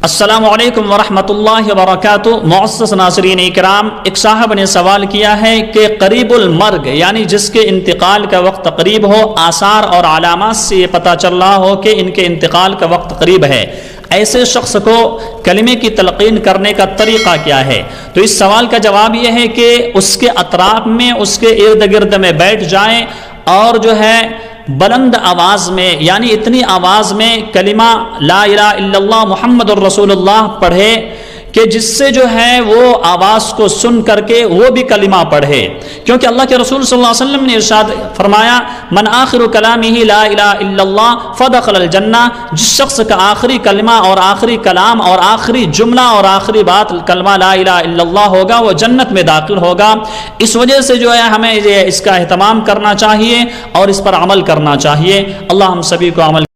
السلام علیکم ورحمۃ اللہ وبرکاتہ۔ معزز ناظرین اکرام، ایک صاحب نے سوال کیا ہے کہ قریب المرگ یعنی جس کے انتقال کا وقت قریب ہو، آثار اور علامات سے یہ پتہ چل رہا ہو کہ ان کے انتقال کا وقت قریب ہے، ایسے شخص کو کلمے کی تلقین کرنے کا طریقہ کیا ہے؟ تو اس سوال کا جواب یہ ہے کہ اس کے اطراف میں، اس کے ارد گرد میں بیٹھ جائیں اور جو ہے بلند آواز میں، یعنی اتنی آواز میں کلمہ لا الہ الا اللہ محمد الرسول اللہ پڑھے کہ جس سے جو ہے وہ آواز کو سن کر کے وہ بھی کلمہ پڑھے، کیونکہ اللہ کے رسول صلی اللہ علیہ وسلم نے ارشاد فرمایا من آخر کلامہ لا الہ الا اللہ فدخل الجنہ، جس شخص کا آخری کلمہ اور آخری کلام اور آخری جملہ اور آخری بات کلمہ لا الہ الا اللہ ہوگا وہ جنت میں داخل ہوگا۔ اس وجہ سے جو ہے ہمیں اس کا اہتمام کرنا چاہیے اور اس پر عمل کرنا چاہیے۔ اللہ ہم سبھی کو عمل